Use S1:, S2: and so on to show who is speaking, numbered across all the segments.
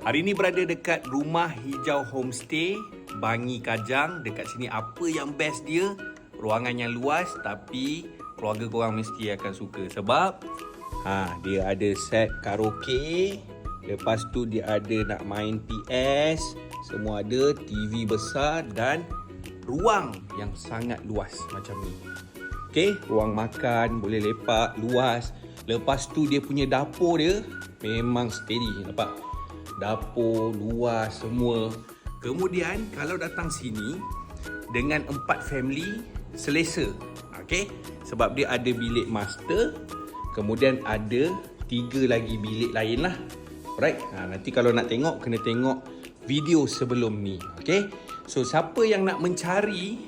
S1: Hari ni berada dekat Rumah Hijau Homestay, Bangi Kajang. Dekat sini apa yang best dia? Ruangan yang luas, tapi keluarga korang mesti akan suka. Sebab dia ada set karaoke. Lepas tu dia ada nak main PS. Semua ada, TV besar dan ruang yang sangat luas macam ni. Okay, ruang makan, boleh lepak, luas. Lepas tu dia punya dapur dia memang steady, nampak? Dapur, luas, semua. Kemudian kalau datang sini dengan 4 family, selesa. Okay? Sebab dia ada bilik master, kemudian ada 3 lagi bilik lain lah. Alright? Nanti kalau nak tengok, kena tengok video sebelum ni. Okay? So, siapa yang nak mencari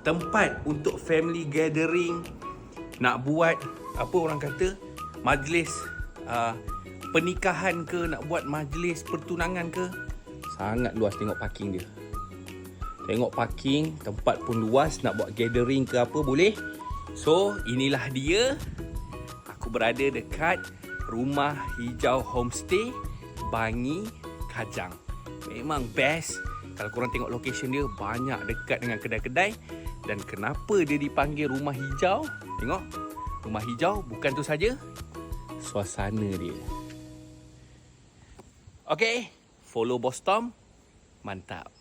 S1: tempat untuk family gathering, nak buat, apa orang kata, majlis pernikahan ke, nak buat majlis pertunangan ke, sangat luas. Tengok parking dia. Tengok parking, tempat pun luas, nak buat gathering ke apa boleh. So, inilah dia. Aku berada dekat Rumah Hijau Homestay, Bangi Kajang. Memang best. Kalau korang tengok location dia, banyak dekat dengan kedai-kedai. Dan kenapa dia dipanggil Rumah Hijau? Tengok, Rumah Hijau bukan tu saja, suasana dia. Okay, follow Boss Tom. Mantap.